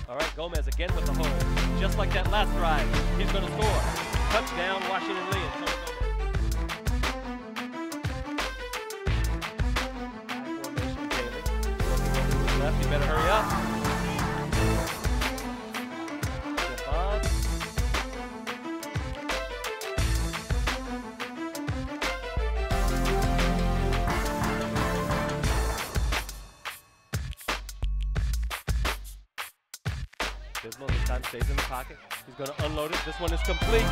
All right, Gomez again with the hold. Just like that last drive, he's going to score. Touchdown, Washington Lee. Formation Taylor. Left, you better hurry up. Step on. Bismo this time stays in the pocket. He's going to unload it. This one is complete.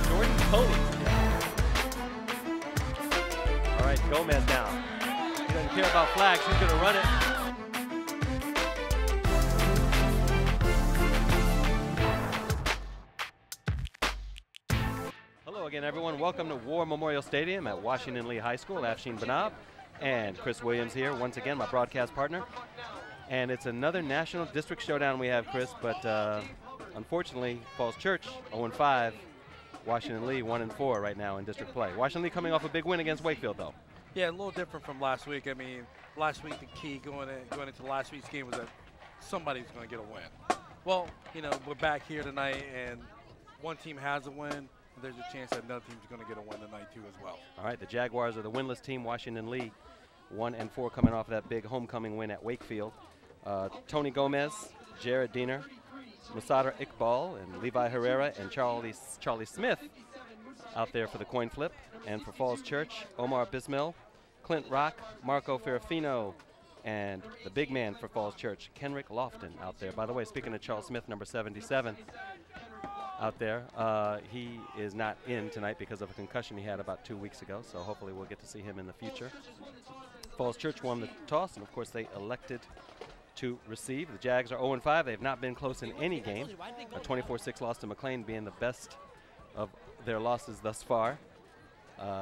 Jordan Coney. All right, Gomez now. He doesn't care about flags. He's going to run it. Hello again, everyone. Welcome to War Memorial Stadium at Washington Lee High School. Afshin Banab and Chris Williams here. Once again, my broadcast partner. And it's another National District Showdown we have, Chris, but unfortunately, Falls Church 0-5, Washington Lee 1-4 right now in district play. Washington Lee coming off a big win against Wakefield, though. Yeah, a little different from last week. I mean, last week the key going into last week's game was that somebody's going to get a win. Well, you know, we're back here tonight, and one team has a win. There's a chance that another team's going to get a win tonight, too, as well. All right, the Jaguars are the winless team. Washington Lee 1-4 coming off of that big homecoming win at Wakefield. Tony Gomez, Jared Diener, Musadar Iqbal, and Levi Herrera, and Charlie Smith out there for the coin flip. And for Falls Church, Omar Bismil, Clint Rock, Marco Ferrafino, and the big man for Falls Church, Kenrick Lofton out there. By the way, speaking of Charles Smith, number 77 out there, he is not in tonight because of a concussion he had about 2 weeks ago, so hopefully we'll get to see him in the future. Falls Church won the toss, and of course they elected to receive. The Jags are 0-5. They've not been close in any game. A 24-6 loss to McLean being the best of their losses thus far.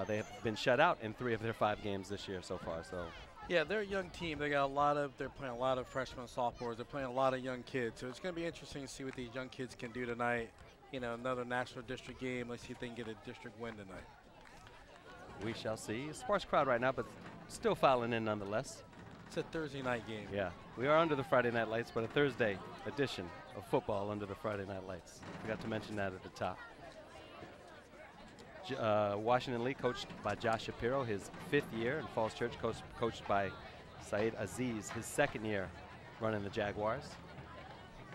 They have been shut out in 3 of their 5 games this year so far. So, yeah, they're a young team. They're playing a lot of freshmen and sophomores. They're playing a lot of young kids. So it's going to be interesting to see what these young kids can do tonight. You know, another national district game. Let's see if they can get a district win tonight. We shall see. A sparse crowd right now, but still filing in nonetheless. It's a Thursday night game. Yeah, we are under the Friday night lights, but a Thursday edition of football under the Friday night lights. Forgot to mention that at the top. Washington Lee coached by Josh Shapiro, his 5th year, and Falls Church coached by Saeed Aziz, his 2nd year running the Jaguars.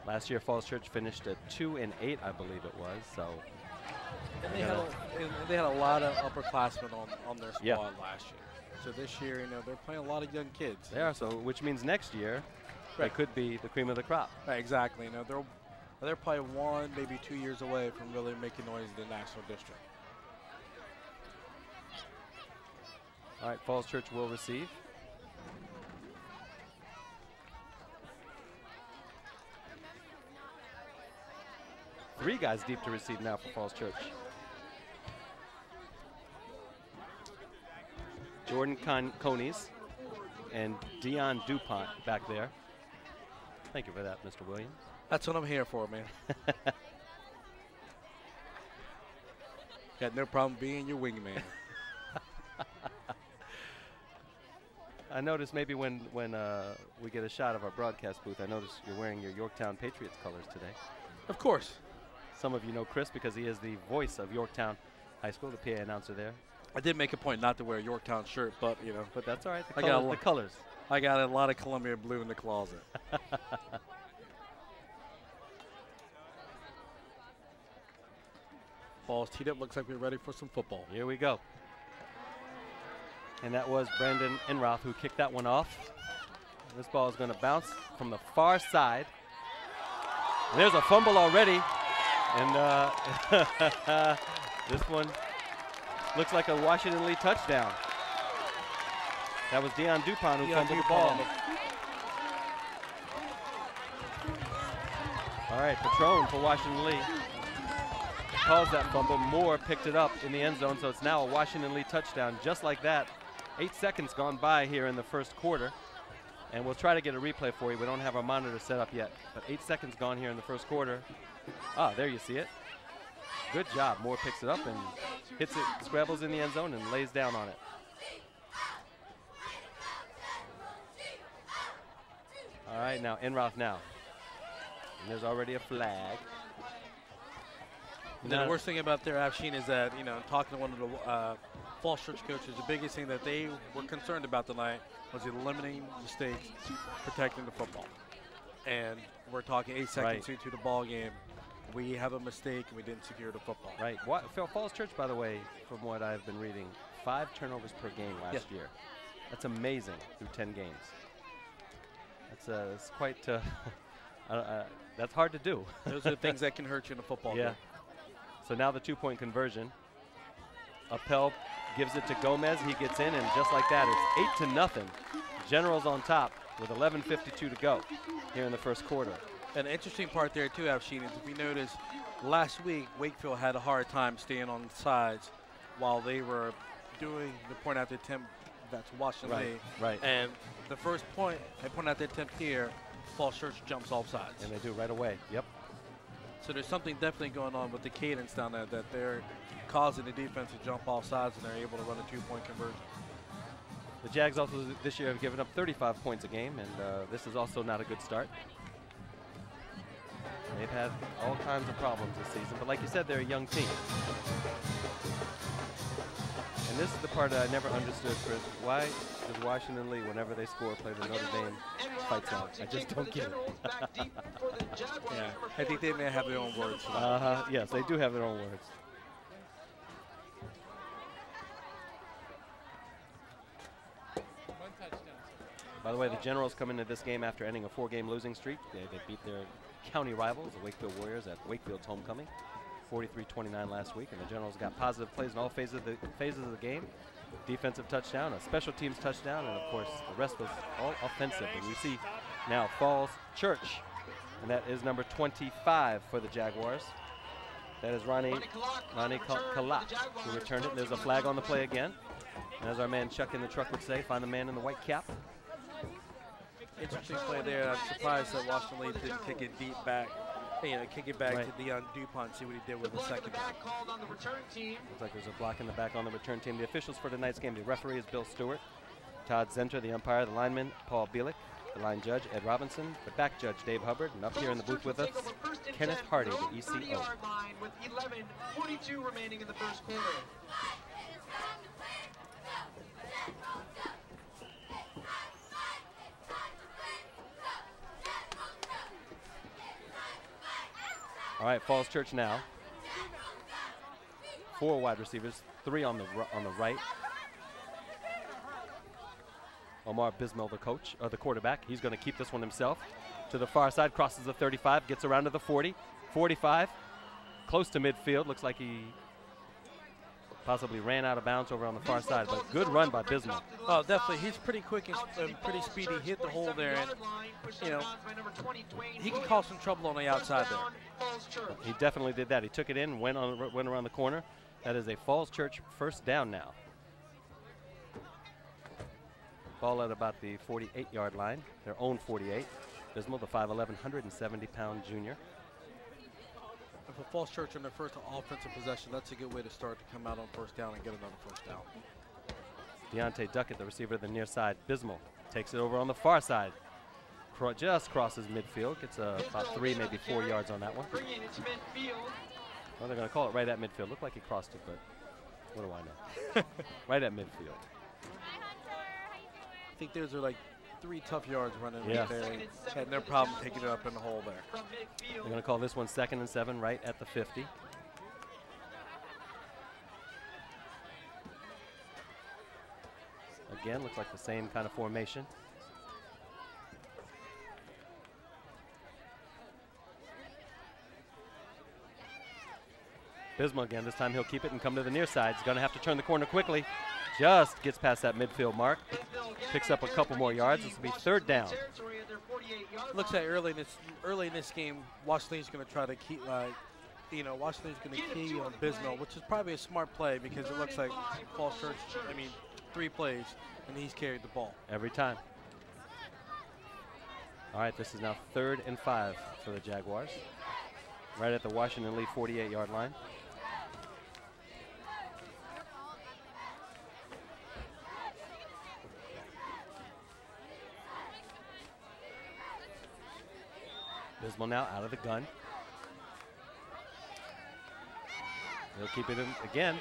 Last year, Falls Church finished at 2-8, I believe it was. So, and they had a lot of upperclassmen on their squad last year. So this year, you know, they're playing a lot of young kids. They are, so which means next year they could be the cream of the crop. Right, exactly. You know, they're probably 1, maybe 2 years away from really making noise in the national district. All right, Falls Church will receive. Three guys deep to receive now for Falls Church. Jordan Conies and Dion DuPont back there. Thank you for that, Mr. Williams. That's what I'm here for, man. Got no problem being your wingman. I noticed maybe when we get a shot of our broadcast booth, I noticed you're wearing your Yorktown Patriots colors today. Of course. Some of you know Chris because he is the voice of Yorktown High School, the PA announcer there. I did make a point not to wear a Yorktown shirt, but, you know. But that's all right. The colors. I got a lot of Columbia blue in the closet. Ball's teed up. Looks like we're ready for some football. Here we go. And that was Brandon Enroth who kicked that one off. This ball is going to bounce from the far side. And there's a fumble already. And this one looks like a Washington Lee touchdown. That was Dion DuPont who fumbled the ball. All right, Patron for Washington Lee caused that fumble. Moore picked it up in the end zone, so it's now a Washington Lee touchdown just like that. 8 seconds gone by here in the first quarter. And we'll try to get a replay for you. We don't have our monitor set up yet, but 8 seconds gone here in the first quarter. Ah, there you see it. Good job. Moore picks it up and hits it, scrabbles in the end zone and lays down on it. All right, now Enroth now. And there's already a flag. And then the worst thing about their Afshin is that, talking to one of the Falls Church coaches, the biggest thing that they were concerned about tonight was eliminating mistakes, protecting the football. And we're talking 8 seconds into the ball game. We have a mistake and we didn't secure the football. Right. Falls Church, by the way, from what I've been reading, 5 turnovers per game last year. That's amazing through 10 games. That's quite, that's hard to do. Those are the things that can hurt you in a football game. So now the 2-point conversion. Appel gives it to Gomez. He gets in, and just like that, it's 8-0. Generals on top with 11:52 to go here in the first quarter. And the interesting part there, too, Afshin, is if you notice, last week, Wakefield had a hard time staying on the sides while they were doing the point after attempt that's Washington Lee. Right. And the first point, they point out the attempt here, Falls Church jumps off sides. And they do right away. Yep. So there's something definitely going on with the cadence down there that they're causing the defense to jump off sides, and they're able to run a 2-point conversion. The Jags also this year have given up 35 points a game, and this is also not a good start. They've had all kinds of problems this season, but like you said, they're a young team. And this is the part that I never understood, Chris. Why does Washington Lee, whenever they score, play the Notre Dame fight song? I just don't get it. Yeah, I think they may have their own words for that. Yes, they do have their own words. By the way, the Generals come into this game after ending a 4-game losing streak. They beat their county rivals, the Wakefield Warriors, at Wakefield's homecoming, 43-29 last week. And the Generals got positive plays in all phases of the game. Defensive touchdown, a special teams touchdown, and of course the rest was all offensive. And we see now Falls Church, and that is number 25 for the Jaguars. That is Ronnie Kalak who returned it. There's a flag on the play again. And as our man Chuck in the truck would say, find the man in the white cap. Interesting play there. I'm surprised that Washington Lee didn't kick it deep back. Kick it back to Deion DuPont, see what he did with the second. Looks like there's a block in the back on the return team. The officials for tonight's game, the referee is Bill Stewart, Todd Zenter, the umpire, the lineman, Paul Bielick, the line judge, Ed Robinson, the back judge, Dave Hubbard, and up here in the booth with us, Kenneth Hardy, the ECO. With 11:42 remaining in the first quarter. All right, Falls Church now. 4 wide receivers, 3 on the right. Omar Bismil, the coach, or the quarterback, he's going to keep this one himself. To the far side, crosses the 35, gets around to the 40, 45, close to midfield. Looks like he possibly ran out of bounds over on the far side, but good run by Bismil. Oh, definitely. He's pretty quick and pretty speedy. Hit the hole there, and he can cause some trouble on the outside there. He definitely did that. He took it in and went around the corner. That is a Falls Church first down now. Ball at about the 48-yard line, their own 48. Bismil, the 5'11", 170-pound junior. For Falls Church on their first offensive possession, that's a good way to start to come out on first down and get another first down. Deontay Duckett, the receiver to the near side. Bismil takes it over on the far side. Just crosses midfield. Gets about 3, maybe 4 yards on that one. Well, they're going to call it right at midfield. Looked like he crossed it, but what do I know? Right at midfield. I think those are like 3 tough yards running right there. Had no problem taking it up in the hole there. They're going to call this one 2nd and 7 right at the 50. Again, looks like the same kind of formation. Bismil again, this time he'll keep it and come to the near side. He's going to have to turn the corner quickly. Just gets past that midfield mark. Picks up a couple more yards. This will be 3rd down. Looks like early in this game, Washington's going to try to keep, Washington's going to key on Bismil, which is probably a smart play because it looks like Falls Church, 3 plays, and he's carried the ball. Every time. All right, this is now 3rd and 5 for the Jaguars. Right at the Washington Lee 48-yard line. Bismal now out of the gun. He'll keep it in again.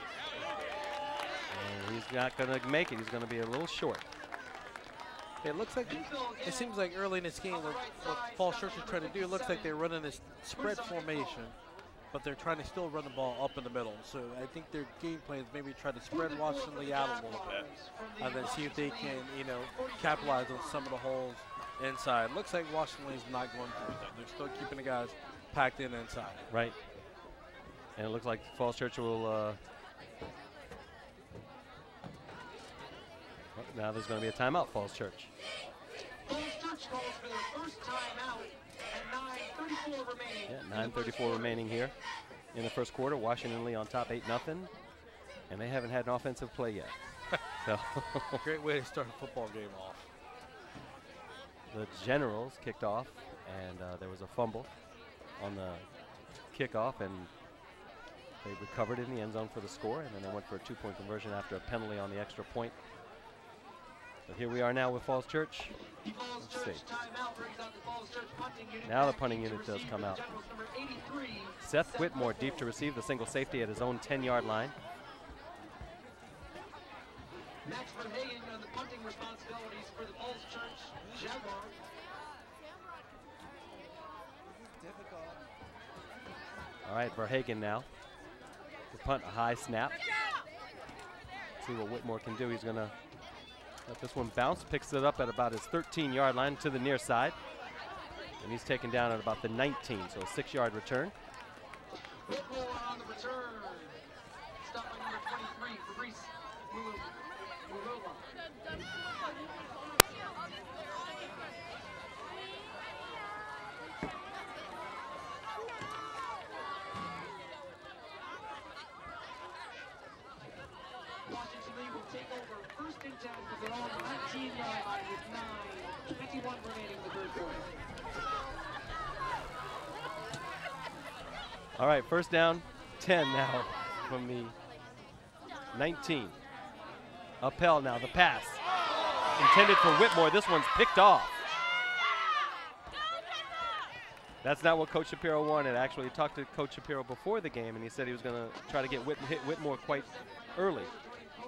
And he's not going to make it. He's going to be a little short. It looks like, it seems like early in this game what Falls Church is trying to do, it looks like they're running this spread formation, but they're trying to still run the ball up in the middle. So I think their game plan is maybe try to spread Washington Lee out a little bit and then see if they can, you know, capitalize on some of the holes inside. Looks like Washington Lee's not going through that. They're still keeping the guys packed in inside. Right. And it looks like Falls Church will now there's going to be a timeout, Falls Church. Falls Church calls for their first timeout at 9:34 remaining. Yeah, 9:34 remaining here in the first quarter. Washington Lee on top 8-0, and they haven't had an offensive play yet. So great way to start a football game off. The Generals kicked off, and there was a fumble on the kickoff, and they recovered in the end zone for the score, and then they went for a 2-point conversion after a penalty on the extra point. But here we are now with Falls Church. Let's see. Now the punting unit does come out. Seth Whitmore deep to receive the single safety at his own 10-yard line. Max Verhagen on the punting responsibilities for the Falls Church Jaguars. All right, Verhagen now. To punt a high snap. See what Whitmore can do. He's going to let this one bounce, picks it up at about his 13-yard line to the near side. And he's taken down at about the 19, so a 6-yard return. Whitmore on the return. Stop by number 23, Fabrice Murola. Washington Lee will take over first and 10 for their own 19-yard line with 9:51 remaining in the third quarter. All right, first down, 10 now from the 19. Appel now, the pass. Intended for Whitmore, this one's picked off. That's not what Coach Shapiro wanted. Actually, he talked to Coach Shapiro before the game, and he said he was going to try to hit Whitmore quite early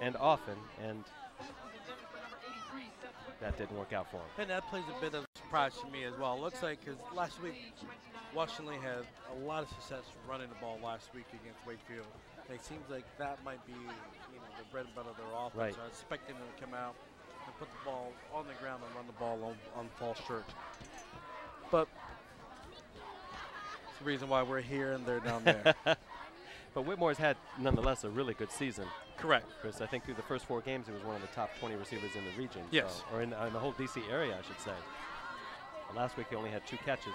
and often, and that didn't work out for him. And that plays a bit of surprise to me as well. It looks like, because last week, Washington Lee had a lot of success running the ball last week against Wakefield. And it seems like that might be, you know, the bread and butter of their offense. Right. So I was expecting them to come out and put the ball on the ground and run the ball on Falls Church. But it's the reason why we're here and they're down there. But Whitmore's had, nonetheless, a really good season. Correct. Chris, I think through the first 4 games, he was one of the top 20 receivers in the region. Yes. So, or in the whole D.C. area, I should say. And last week, he only had 2 catches.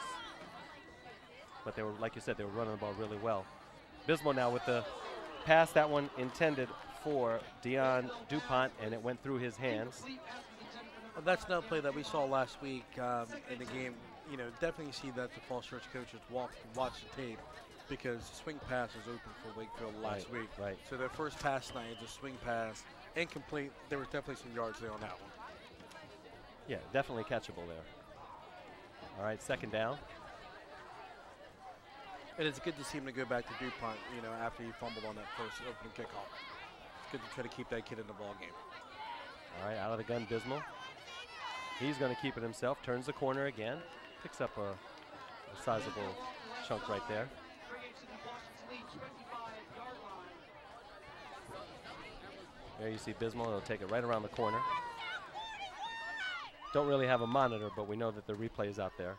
But they were, like you said, they were running the ball really well. Bismo now with the pass, that one intended for Dion DuPont, and it went through his hands. Well, that's another play that we saw last week in the game. You know, definitely see that the Falls Church coaches watch the tape, because the swing pass was open for Wakefield last week. Right. So their first pass tonight is a swing pass, incomplete. There was definitely some yards there on that one. Yeah, definitely catchable there. All right, second down. And it's good to see him to go back to DuPont, you know, after he fumbled on that first opening kickoff. It's good to try to keep that kid in the ball game. All right, out of the gun, Bismal. He's going to keep it himself, turns the corner again, picks up a sizable chunk right there. There you see Bismal, he'll take it right around the corner. Don't really have a monitor, but we know that the replay is out there.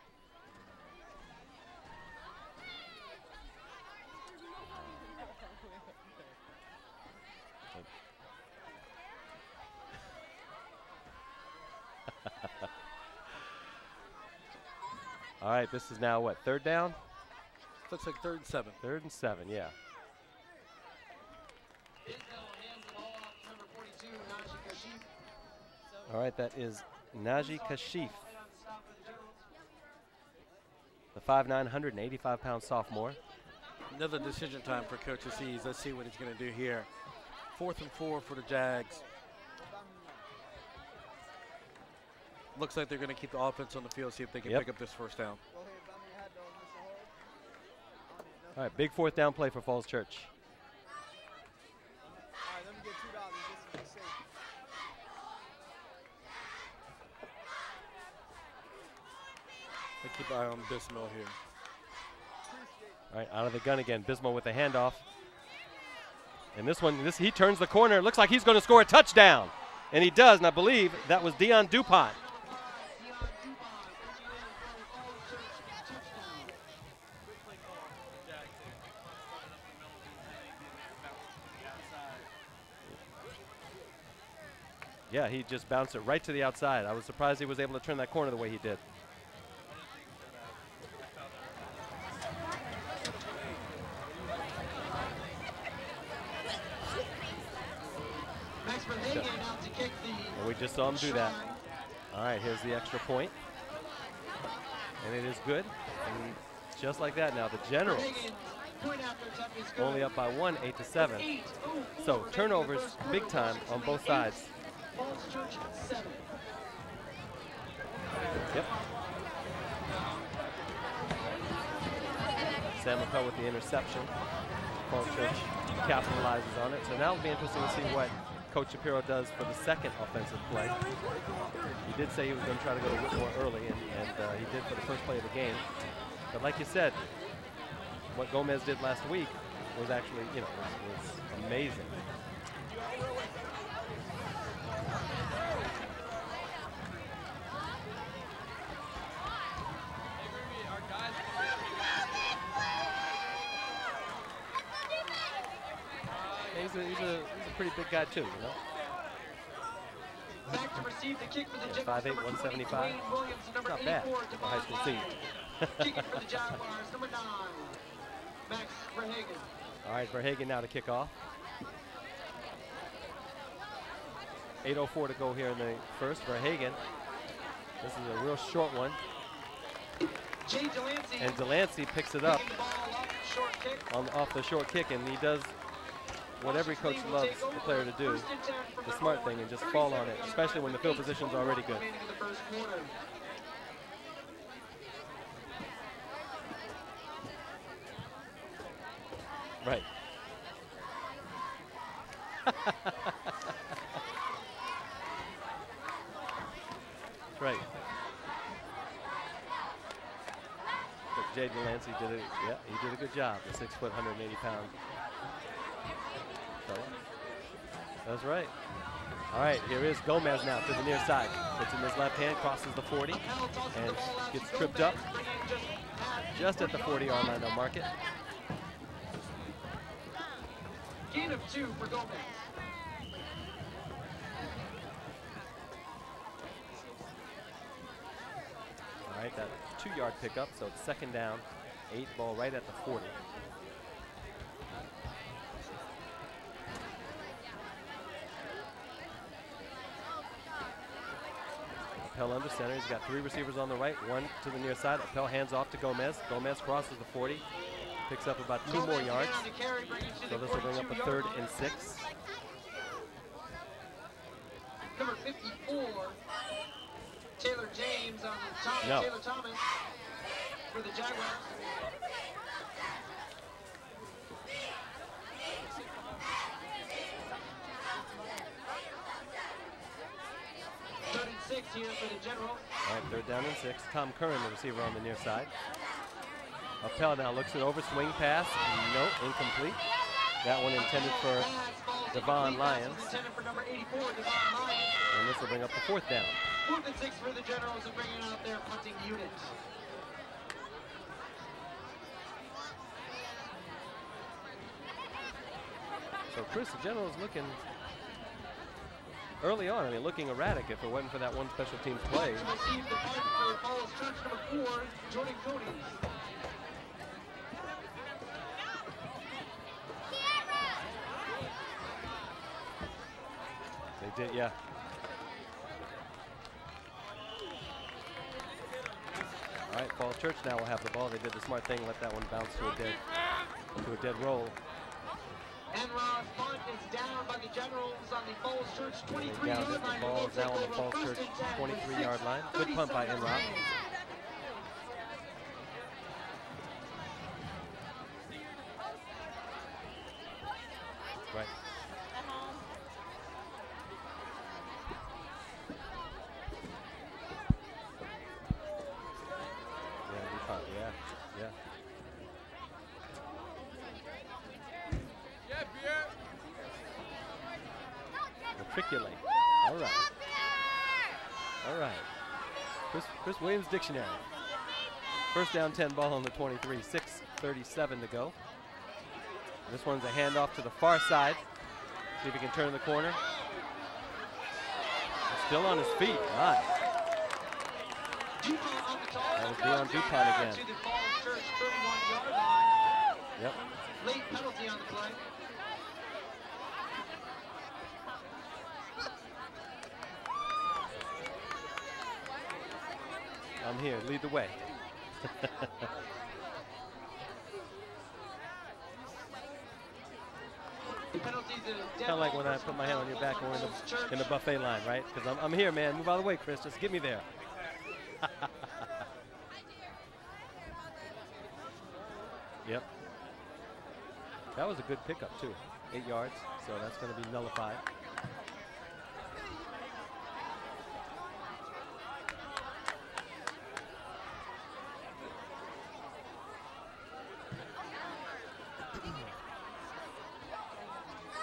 All right, this is now what, third down? Looks like 3rd and 7. 3rd and 7, yeah. All right, that is Naji Kashif, the 5'9", 185-pound sophomore. Another decision time for Coach Aziz. Let's see what he's going to do here. 4th and 4 for the Jags. Looks like they're going to keep the offense on the field, see if they can pick up this first down. All right, big fourth down play for Falls Church. All right, let me get $2 just to be safe. Keep an eye on Bismil here. All right, out of the gun again. Bismo with the handoff. And this one, he turns the corner. Looks like he's going to score a touchdown. And he does, and I believe that was Dion DuPont. Yeah, he just bounced it right to the outside. I was surprised he was able to turn that corner the way he did. And we just saw him do that. All right, here's the extra point. And it is good. And just like that now, the Generals only up by 1, 8-7. So turnovers big time on both sides. Yep. Sam McCall with the interception. Falls Church capitalizes on it. So now it'll be interesting to see what Coach Shapiro does for the second offensive play. He did say he was going to try to go to Whitmore early, and he did for the first play of the game. But like you said, what Gomez did last week was actually, you know, was amazing. He's a pretty big guy too, you know. Back to receive the kick for the 5'8", 175. Not bad for a high school senior. Kicking for the Jaguars, number 9, Max Verhagen. All right, Verhagen now to kick off. 8:04 to go here in the first. Verhagen. This is a real short one. Jay Delancey. And Delancey picks it up Picking the ball off the short kick. off the short kick, and he does what every coach loves the player to do, the smart thing, and just fall on it, especially when the field position's already good. Right. Right. But Jay Delancey did it. Yeah, he did a good job. The 6 foot, 180-pound fella. That's right. All right, here is Gomez now to the near side. Puts in his left hand, crosses the 40, and gets tripped up just at the 40-yard line. They'll mark it. Gain of 2 for Gomez. All right, that 2-yard pickup, so it's second down, 8 ball right at the 40. Appel under center. He's got 3 receivers on the right, 1 to the near side. Appel hands off to Gomez. Gomez crosses the 40, picks up about 2 more yards. So this will bring up a 3rd and 6. Number 54, Taylor James on Thomas. No. Taylor Thomas for the Jaguars. Here for the General. All right, 3rd down and 6. Tom Curran, the receiver on the near side. Appel now looks it over, swing pass. No, incomplete. That one intended for Devon Lyons. Intended for number 84, Devon Lyons. And this will bring up the 4th down. 4th and 6 for the Generals and bringing out their punting unit. So Chris, the Generals looking early on, I mean, looking erratic if it wasn't for that one special teams play. Received the punt for Falls Church, number 4, Jordan Cody. They did, yeah. All right, Falls Church now will have the ball. They did the smart thing, let that one bounce to a dead roll. Enron's punt is down by the Generals on the Falls Church 23-yard line. The ball is now on the Falls Church 23-yard line. Good punt by Enron. Matriculate. All right. All right. Chris Williams Dictionary. First down, 10, ball on the 23. 6:37 to go. This one's a handoff to the far side. See if he can turn the corner. Still on his feet. Right. That was Deion DuPont again. Yep. Late penalty on the play. I'm here. Lead the way. Kind of like when I put my hand on your back and we're in the buffet line, right? Because I'm here, man. Move out of the way, Chris. Just get me there. Yep. That was a good pickup, too. 8 yards, so that's going to be nullified.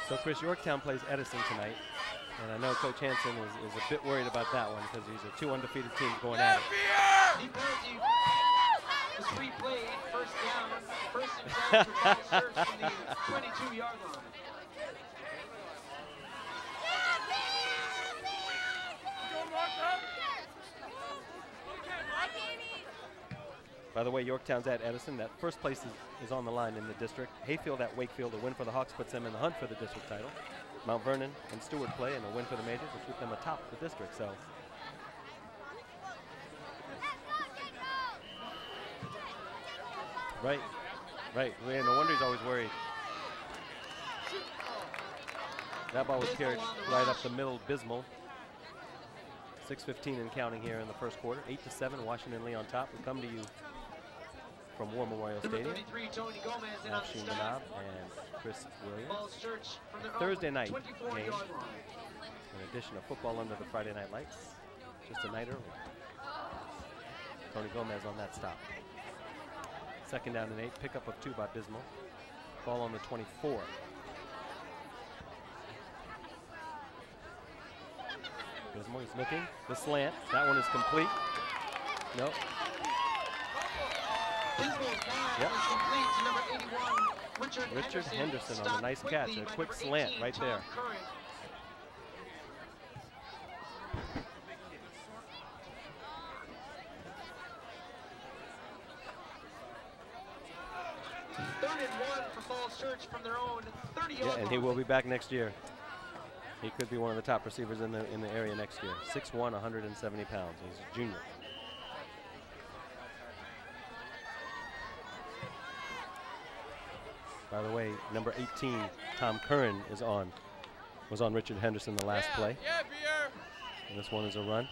So, Chris, Yorktown plays Edison tonight, and I know Coach Hansen is a bit worried about that one because these are 2 undefeated teams going at it. Was replayed, first down for Paul Church from the 22-yard line. By the way, Yorktown's at Edison. That first place is on the line in the district. Hayfield at Wakefield. A win for the Hawks puts them in the hunt for the district title. Mount Vernon and Stewart play, and a win for the Majors will keep them atop the district. So, right. Yeah, no wonder he's always worried. That ball was carried right up the middle. Bismal. 6:15 and counting here in the first quarter. 8-7. Washington Lee on top. We come to you from War Memorial Stadium. Afshin Manab and Chris Williams. Thursday night game. In addition to football under the Friday night lights. Just a night early. Tony Gomez on that stop. Second down and 8. Pickup of 2 by Bismal. Ball on the 24. Bismal is looking. The slant. That one is complete. Nope. Yep. Richard Henderson on a nice catch. A quick slant right there. Yeah, and he will be back next year. He could be one of the top receivers in the area next year. 6'1", 170 pounds. He's a junior. By the way, number 18, Tom Curran, was on Richard Henderson the last play. And this one is a run.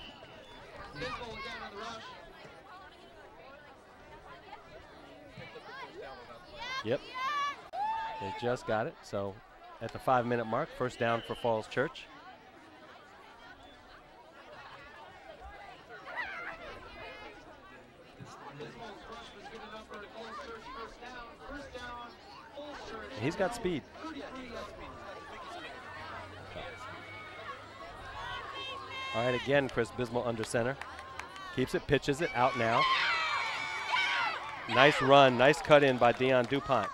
Yep. They just got it. So at the 5-minute mark, first down for Falls Church. He's got speed. All right, again, Chris Bismal under center. Keeps it, pitches it, out now. Nice run, nice cut in by Deion DuPont.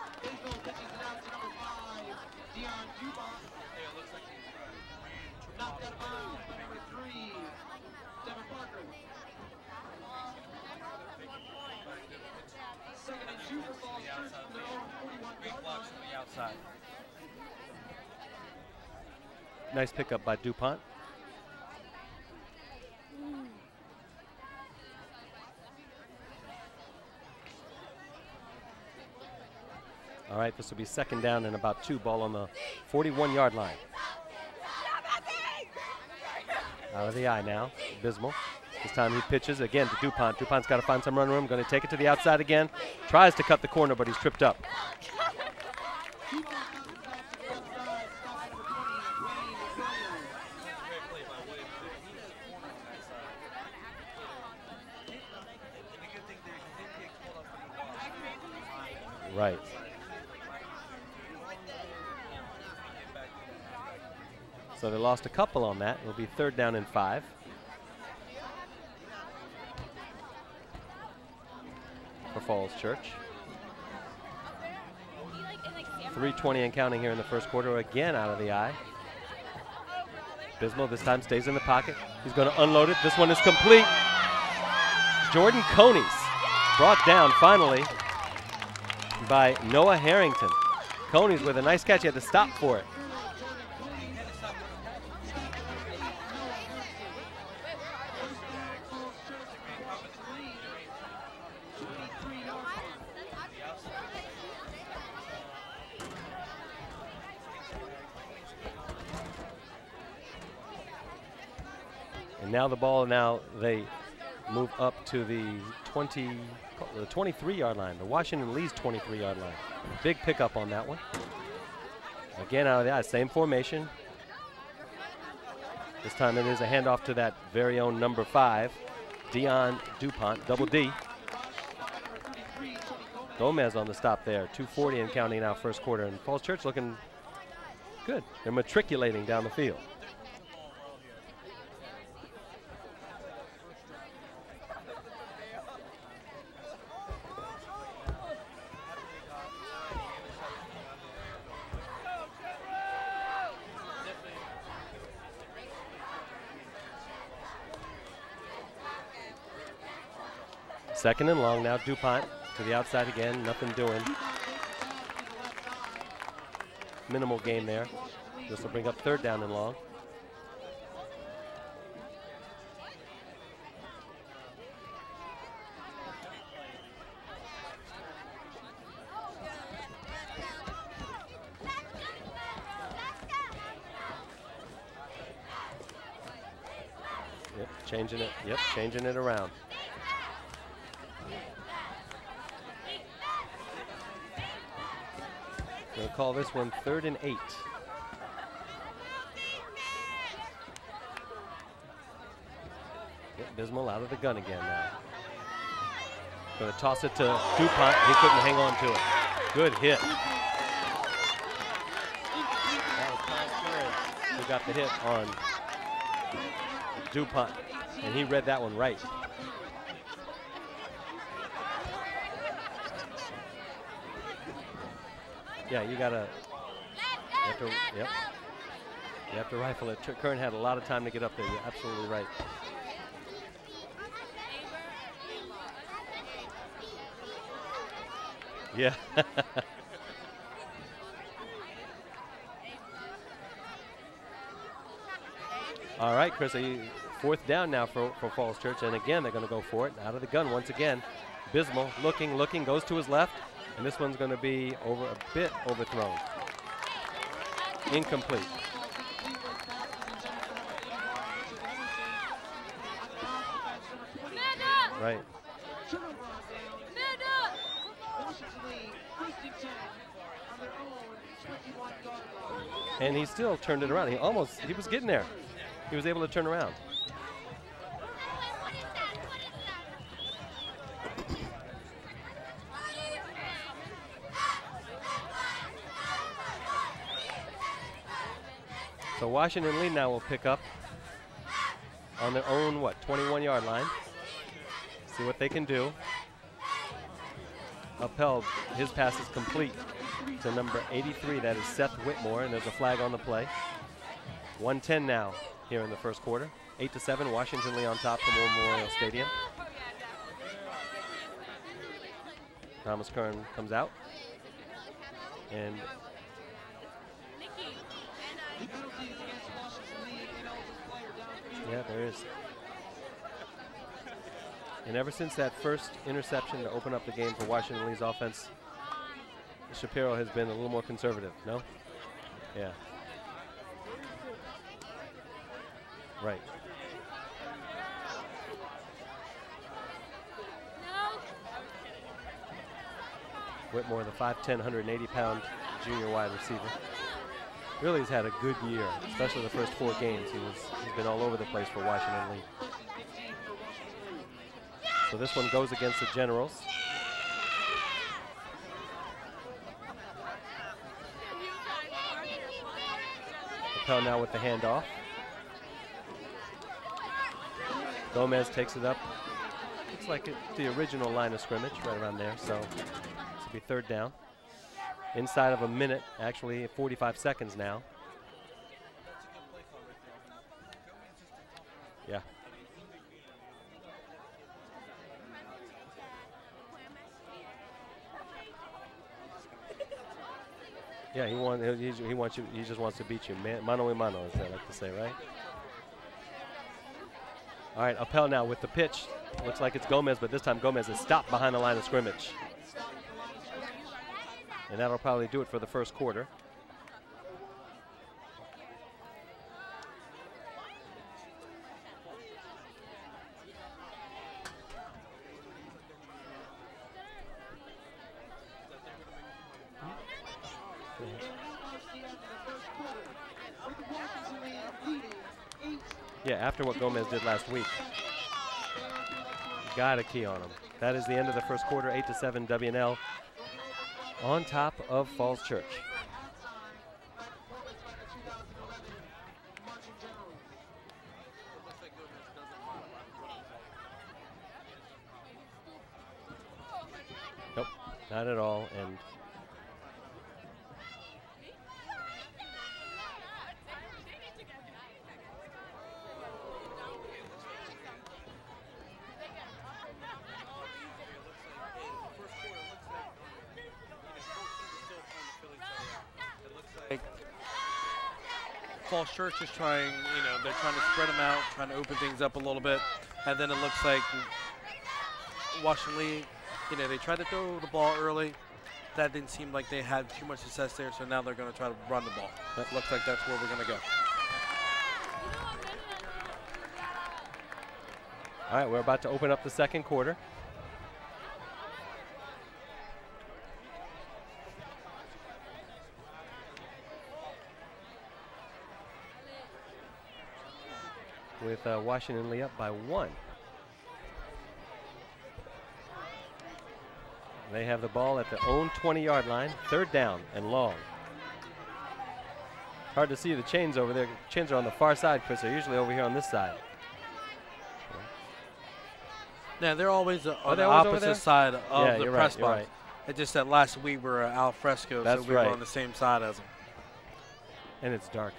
Nice pickup by DuPont. All right, this will be second down and about 2. Ball on the 41-yard line. Out of the eye now, Bismal. This time he pitches again to DuPont. DuPont's got to find some run room. Going to take it to the outside again. Tries to cut the corner, but he's tripped up. Right. So they lost a couple on that. It'll be 3rd down and 5. For Falls Church. 3:20 and counting here in the first quarter. Again out of the eye. Bismo this time stays in the pocket. He's going to unload it. This one is complete. Jordan Coney's brought down finally by Noah Harrington. Coney's with a nice catch. He had to stop for it. Now the ball, they move up to the 23-yard line, the Washington Lee's 23-yard line. Big pickup on that one. Again out of the eye, same formation. This time it is a handoff to that very own number 5, Dion DuPont, double D. Gomez on the stop there, 2:40 and counting now first quarter, and Falls Church looking good. They're matriculating down the field. Second and long now, DuPont to the outside again, nothing doing. Minimal gain there. This will bring up 3rd down and long. Yep, changing it around. We'll call this one 3rd and 8. Yep, Bismal out of the gun again now. Going to toss it to DuPont. He couldn't hang on to it. Good hit. That was Tom Curran who got the hit on DuPont, and he read that one right. Yeah, you have to rifle it. Kern had a lot of time to get up there. You're absolutely right. Yeah. All right, Chris, 4th down now for Falls Church, and again, they're going to go for it. Out of the gun once again. Bismal looking, goes to his left. And this one's going to be a bit overthrown. Incomplete. Right. And he still turned it around. He was getting there. He was able to turn around. So Washington Lee now will pick up on their own, 21-yard line. See what they can do. Upheld, his pass is complete to number 83. That is Seth Whitmore, and there's a flag on the play. 1:10 now here in the first quarter. 8-7, Washington Lee on top from Old Memorial Stadium. Thomas Kern comes out. And yeah, there is. And ever since that first interception to open up the game for Washington Lee's offense, Shapiro has been a little more conservative, no? Yeah. Right. Whitmore, the 5'10", 180-pound junior wide receiver. Really has had a good year, especially the first 4 games. He's been all over the place for Washington Lee. So this one goes against the Generals. Appel now with the handoff. Gomez takes it up. Looks like the original line of scrimmage, right around there. So this will be third down. Inside of a minute, actually 45 seconds now. Yeah. Yeah, he wants you. He just wants to beat you, mano a mano, as they like to say, right? All right, Appel now with the pitch. Looks like it's Gomez, but this time Gomez is stopped behind the line of scrimmage, and that'll probably do it for the first quarter. Yeah, after what Gomez did last week. Got a key on him. That is the end of the first quarter, 8-7 W&L on top of Falls Church. Nope, not at all. And Falls Church is trying, they're trying to spread them out, trying to open things up a little bit. And then it looks like Washington Lee, they tried to throw the ball early. That didn't seem like they had too much success there, so now they're going to try to run the ball. That looks like that's where we're going to go. all right, we're about to open up the second quarter. With Washington Lee up by 1. They have the ball at their own 20-yard line, third down and long. Hard to see the chains over there. Chains are on the far side, Chris. They're usually over here on this side. Yeah, they're always on the opposite side of the press box. Right. It's just that last week we were al fresco, so we were on the same side as them. And it's dark.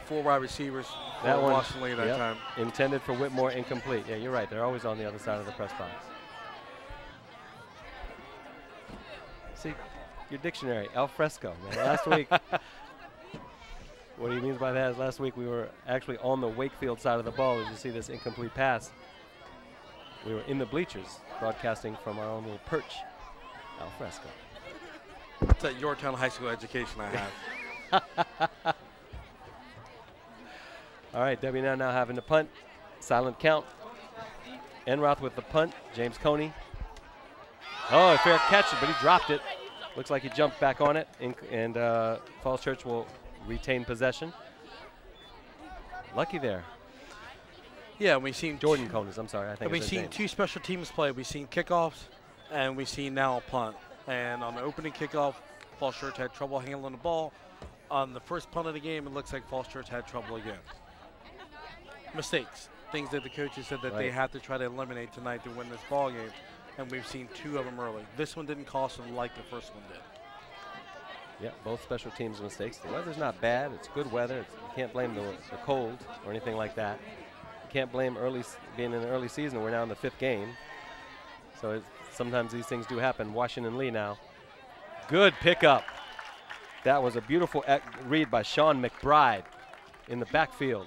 4 wide receivers That for one, Washington Lee that time. Intended for Whitmore, incomplete. Yeah, you're right. They're always on the other side of the press box. See, your dictionary, al fresco. Man. Last week, what he means by that is last week we were actually on the Wakefield side of the ball. As you see this incomplete pass, we were in the bleachers broadcasting from our own little perch, al fresco. It's that Yorktown High School education I have. All right, W&L now having the punt. Silent count. Enroth with the punt. James Coney. Oh, a fair catch, but he dropped it. Looks like he jumped back on it, and Falls Church will retain possession. Lucky there. Yeah, we've seen Jordan Coney. I'm sorry, I think we've seen 2 special teams play. We've seen kickoffs, and we've seen now a punt. And on the opening kickoff, Falls Church had trouble handling the ball. On the first punt of the game, it looks like Falls Church had trouble again. Mistakes, things that the coaches said that they have to try to eliminate tonight to win this ball game, and we've seen 2 of them early. This one didn't cost them like the first one did. Yeah, both special teams mistakes. The weather's not bad. It's good weather. You can't blame the cold or anything like that. You can't blame being in the early season. We're now in the 5th game, so sometimes these things do happen. Washington Lee now. Good pickup. That was a beautiful read by Sean McBride in the backfield.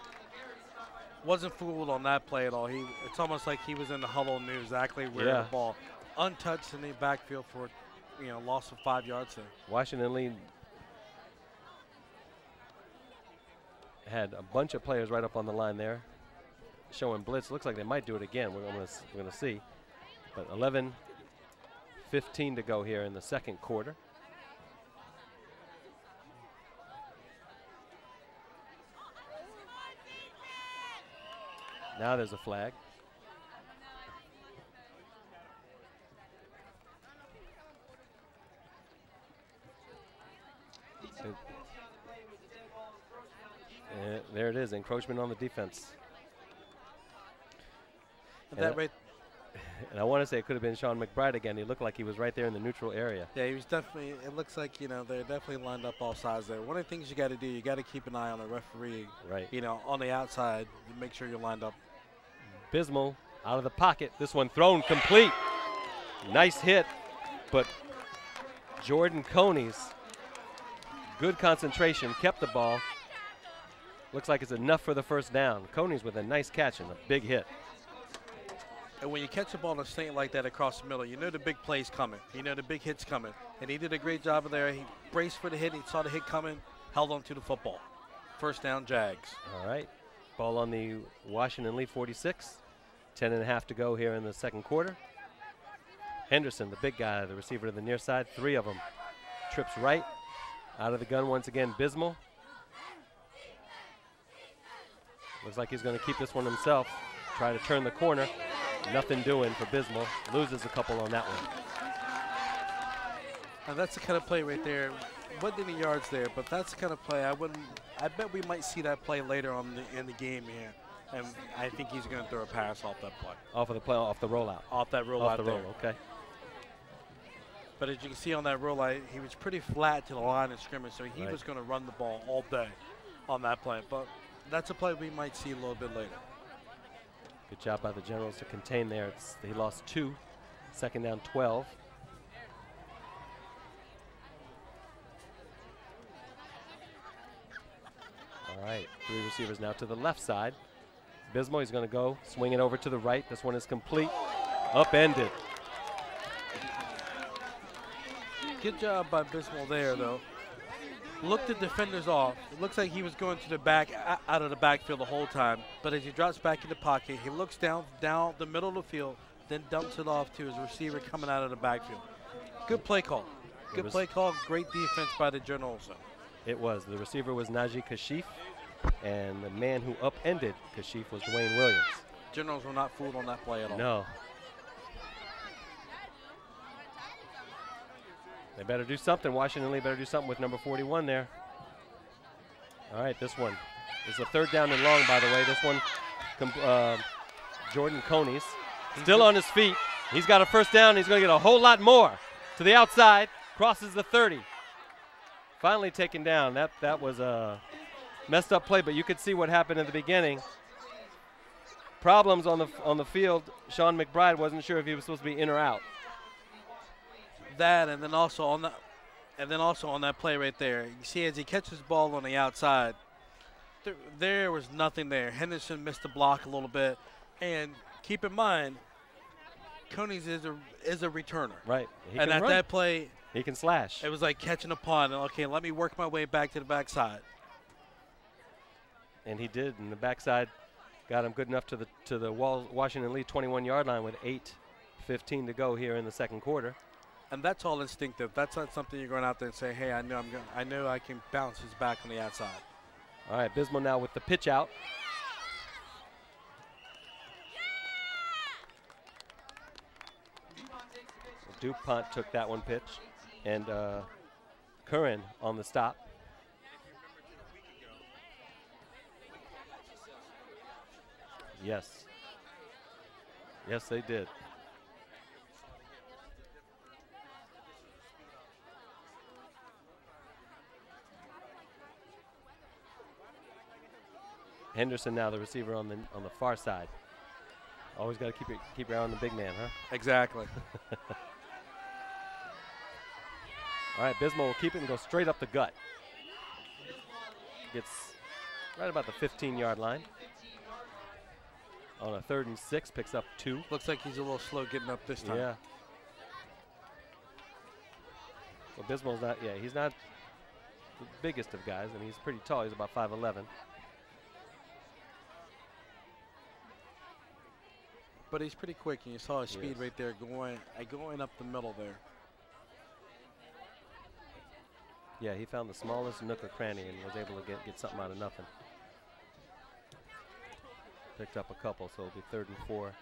Wasn't fooled on that play at all. It's almost like he was in the huddle, knew exactly where the ball, untouched in the backfield for, loss of 5 yards there. Washington Lee had a bunch of players right up on the line there, showing blitz. Looks like they might do it again. We're going to see. But 11:15 to go here in the second quarter. Now there's a flag. There it is, encroachment on the defense. And I want to say it could have been Sean McBride again. He looked like he was right there in the neutral area. Yeah, he was definitely. It looks like they're definitely lined up all sides there. One of the things you got to do, you got to keep an eye on the referee. Right. On the outside, to make sure you're lined up. Bismal out of the pocket. This one thrown complete. Nice hit, but Jordan Coney's good concentration kept the ball. Looks like it's enough for the first down. Coney's with a nice catch and a big hit. And when you catch a ball in a slant like that across the middle, you know the big play's coming. You know the big hit's coming. And he did a great job of there. He braced for the hit. He saw the hit coming, held on to the football. First down, Jags. All right. Ball on the Washington Lee 46. 10.5 to go here in the second quarter. Henderson, the big guy, the receiver to the near side. 3 of them. Trips right. Out of the gun once again, Bismal. Looks like he's going to keep this one himself. Try to turn the corner. Nothing doing for Bismal. Loses a couple on that one. And that's the kind of play right there. Wasn't any yards there, but that's the kind of play I bet we might see that play later on in the game here. And I think he's going to throw a pass off that play. Off of the play, off the rollout. Off that rollout off the there. roll, okay. But as you can see on that rollout, he was pretty flat to the line of scrimmage, so he was going to run the ball all day on that play. But that's a play we might see a little bit later. Good job by the Generals to contain there. He lost 2. Second down, 12. All right, 3 receivers now to the left side. Bismal, he's going to go, swing it over to the right. This one is complete. Upended. Good job by Bismal there, though. Looked the defenders off. It looks like he was going to the back, out of the backfield the whole time. But as he drops back in the pocket, he looks down the middle of the field, then dumps it off to his receiver coming out of the backfield. Good play call. Good play call. Great defense by the Generals. It was. The receiver was Najee Kashif, and the man who upended Kashif was Dwayne Williams. Generals were not fooled on that play at all. No. They better do something. Washington Lee better do something with number 41 there. All right, this one. This is a third down and long, by the way. This one, Jordan Coney's still on his feet. He's got a first down. He's going to get a whole lot more to the outside. Crosses the 30. Finally taken down. That was a messed up play, but you could see what happened in the beginning. Problems on the field. Sean McBride wasn't sure if he was supposed to be in or out. That and then also on that play right there, you see as he catches the ball on the outside, there was nothing there. Henderson missed the block a little bit, and keep in mind, Coney's is a returner. Right. And at that play, he can slash. It was like catching a punt. Okay, let me work my way back to the backside. And he did, and the backside got him good enough to the Washington Lee 21-yard line with 8:15 to go here in the second quarter. And that's all instinctive. That's not something you're going out there and say, hey, I know I can bounce his back on the outside. All right, Bismal now with the pitch out. DuPont took that one pitch, and Curran on the stop. Yes. Yes, they did. Henderson now the receiver on the far side. Always got to keep your eye on the big man, huh? Exactly. All right, Bismal will keep it and go straight up the gut. Gets right about the 15-yard line. On a 3rd and 6, picks up 2. Looks like he's a little slow getting up this time. Yeah. Well, Bismal's not, he's not the biggest of guys. I mean, he's pretty tall. He's about 5'11". But he's pretty quick, and you saw his speed right there going up the middle there. Yeah, he found the smallest nook or cranny and was able to get something out of nothing. Picked up a couple, so it'll be 3rd and 4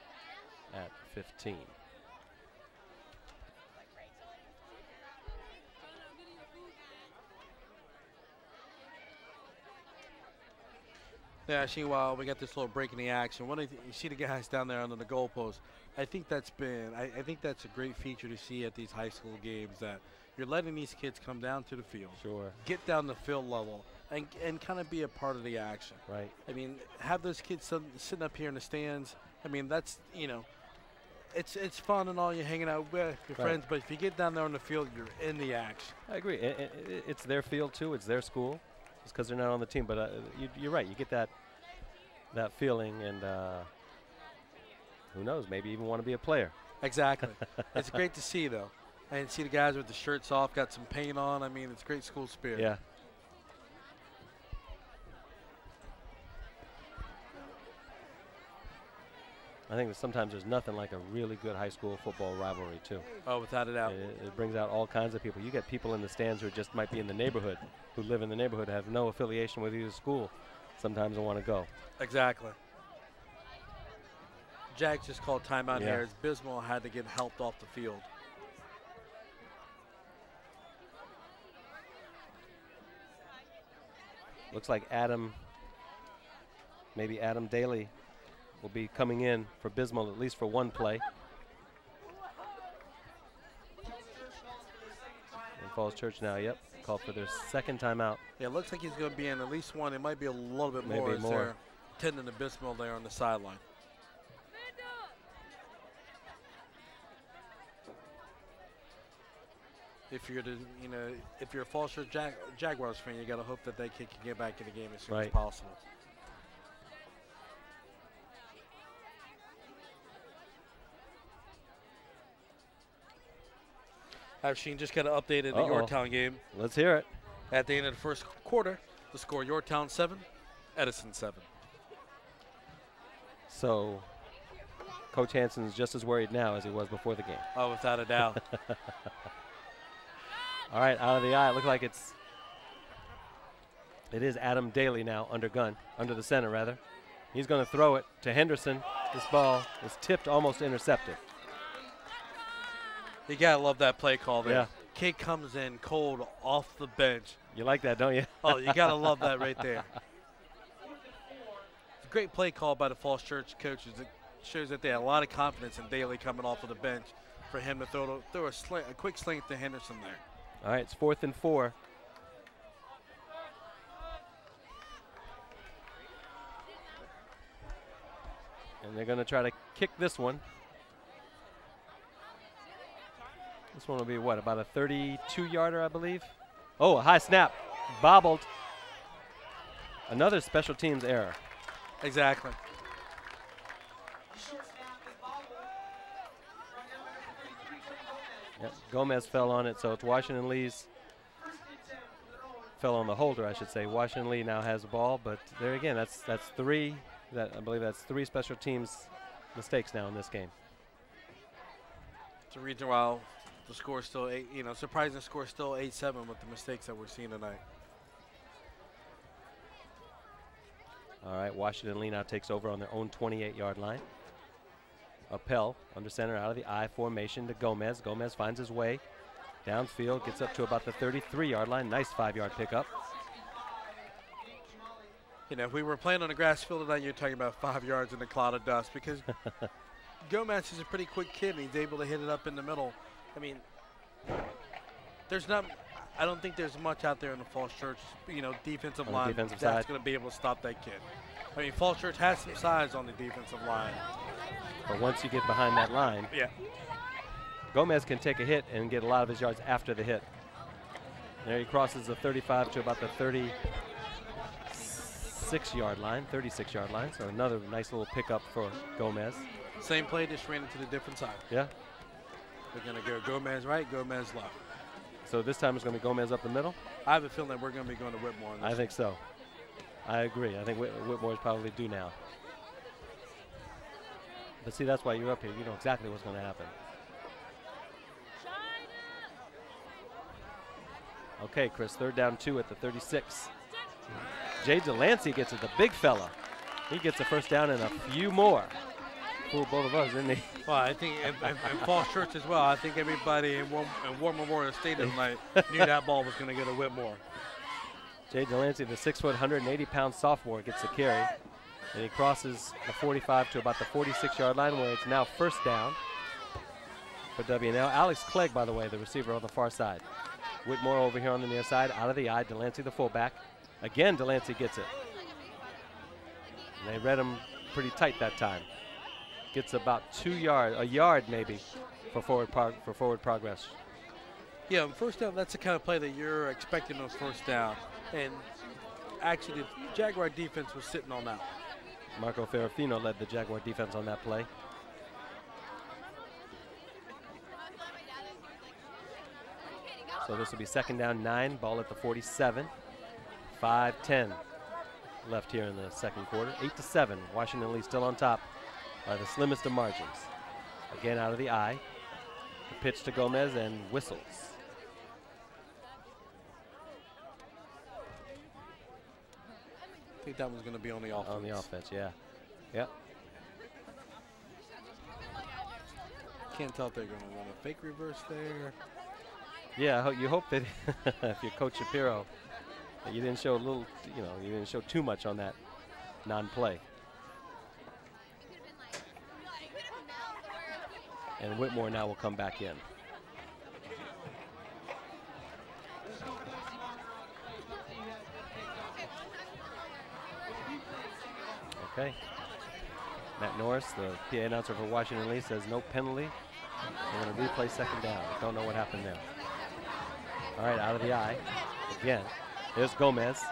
at 15. Yeah, actually, while we got this little break in the action, you see the guys down there under the goalpost. I think that's a great feature to see at these high school games, that you're letting these kids come down to the field, Sure. get down the field level, and kind of be a part of the action. Right. I mean, have those kids sitting up here in the stands. I mean, that's, it's fun and all, you're hanging out with your friends, but if you get down there on the field, you're in the action. I agree. It's their field too. It's their school. It's because they're not on the team. But you're right. You get that feeling, and who knows? Maybe even want to be a player. Exactly. It's great to see, though. And see the guys with the shirts off, got some paint on. I mean, it's great school spirit. Yeah. I think that sometimes there's nothing like a really good high school football rivalry, too. Oh, without a doubt. It brings out all kinds of people. You get people in the stands who just might be in the neighborhood, who live in the neighborhood, have no affiliation with either school. Sometimes they want to go. Exactly. Jags just called timeout here as Bismarck had to get helped off the field. Looks like maybe Adam Daly will be coming in for Bismarck at least for one play. And Falls Church now, called for their second timeout. Yeah, it looks like he's going to be in at least one. It might be a little bit more as they're tending to Bismarck there on the sideline. If you're a Falls Church Jaguars fan, you got to hope that they can get back in the game as soon as possible. I've just got an update in the Yorktown game. Let's hear it. At the end of the first quarter, the score: Yorktown 7, Edison 7. So, Coach Hansen's just as worried now as he was before the game. Oh, without a doubt. All right, out of the eye. It looks like it is Adam Daly now under the center rather. He's going to throw it to Henderson. This ball is tipped, almost intercepted. You got to love that play call there. Yeah. Kid comes in cold off the bench. You like that, don't you? Oh, you got to love that right there. It's a great play call by the Falls Church coaches. It shows that they had a lot of confidence in Daly coming off of the bench for him to throw a quick sling to Henderson there. All right, it's 4th and 4. And they're going to try to kick this one. This one will be what, about a 32-yarder, I believe? Oh, a high snap. Bobbled. Another special teams error. Exactly. Yep, Gomez fell on it, so it's Washington Lee's. Fell on the holder, I should say. Washington Lee now has the ball, but there again, I believe that's three special teams mistakes now in this game. It's a reason why the score is still surprising score is still 8-7 with the mistakes that we're seeing tonight. All right, Washington Lee now takes over on their own 28-yard line. Appel under center out of the I formation to Gomez. Gomez finds his way downfield, gets up to about the 33-yard line. Nice 5-yard pickup. If we were playing on a grass field tonight, you're talking about 5 yards in a cloud of dust because Gomez is a pretty quick kid and he's able to hit it up in the middle. I mean, I don't think there's much out there in the Falls Church, defensive line that's going to be able to stop that kid. I mean, Falls Church has some size on the defensive line. But once you get behind that line, Gomez can take a hit and get a lot of his yards after the hit. There he crosses the 35 to about the 36-yard line. So another nice little pickup for Gomez. Same play, just ran into the different side. Yeah. We're going to go Gomez right, Gomez left. So this time it's going to be Gomez up the middle? I have a feeling that we're going to be going to Whitmore. I think so. I agree. I think Whitmore's probably due now. But see, that's why you're up here. You know exactly what's going to happen. Okay, Chris, 3rd down 2 at the 36. Jay Delancey gets it, the big fella. He gets a first down and a few more. Fooled both of us, didn't he? Well, I think, and Falls Church as well, I think everybody in War Memorial Stadium tonight knew that ball was going to go to Whitmore. Jay Delancey, the 6 foot, 180-pound sophomore, gets the carry. And he crosses the 45 to about the 46-yard line, where it's now first down for W&L. Alex Clegg, by the way, the receiver on the far side. Whitmore over here on the near side, out of the eye. Delancey, the fullback. Again, Delancey gets it. And they read him pretty tight that time. Gets about a yard maybe for forward progress. Yeah, first down, that's the kind of play that you're expecting on first down. And actually, the Jaguar defense was sitting on that. Marco Ferrafino led the Jaguar defense on that play. So this will be 2nd down 9, ball at the 47. 5:10 left here in the second quarter. 8-7, Washington Lee still on top by the slimmest of margins. Again out of the eye. The pitch to Gomez and whistles. I think that was going to be on the offense. On the offense, yeah. Yep. Can't tell if they're going to run a fake reverse there. Yeah, you hope that if you're Coach Shapiro, that you didn't show you didn't show too much on that non-play. And Whitmore now will come back in. Okay. Matt Norris, the PA announcer for Washington Lee, says no penalty. They're going to replay 2nd down. Don't know what happened there. All right, out of the eye. Again, there's Gomez.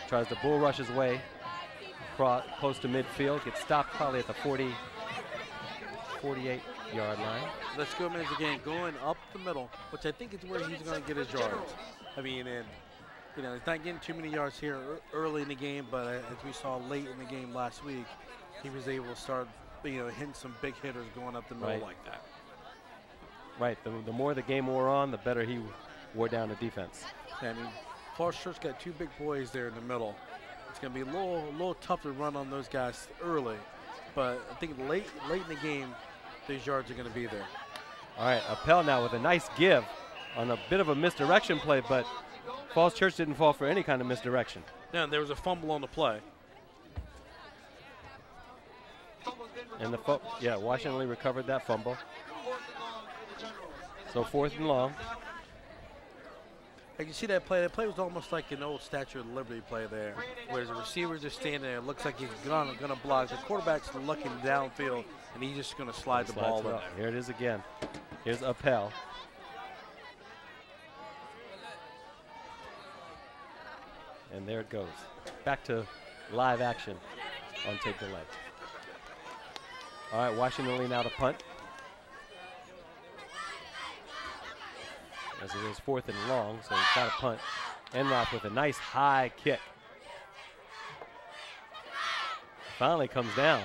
Tries to bull rush his way close to midfield. Gets stopped probably at the 48-yard line. Let's Gomez again, going up the middle, which I think is where he's going to get his yards. I mean, and he's not getting too many yards here early in the game, but as we saw late in the game last week, he was able to start, hitting some big hitters going up the middle like that. Right. The more the game wore on, the better he wore down the defense. Yeah, I mean, Falls Church got 2 big boys there in the middle. It's going to be a little tough to run on those guys early, but I think late in the game, these yards are going to be there. All right, Appel now with a nice give on a bit of a misdirection play, but Falls Church didn't fall for any kind of misdirection. Yeah, and there was a fumble on the play. And Washington Lee recovered that fumble. So 4th and long. I can see that play. That play was almost like an old Statue of Liberty play there, where the receivers are standing there. It looks like he's going to block. The quarterback's looking downfield, and he's just going to slide the ball in there. Here it is again. Here's Appel. And there it goes. Back to live action on Tape Delay. All right, Washington Lee now to punt. As it is 4th and long, so he's got to punt. Enroth with a nice high kick. Finally comes down.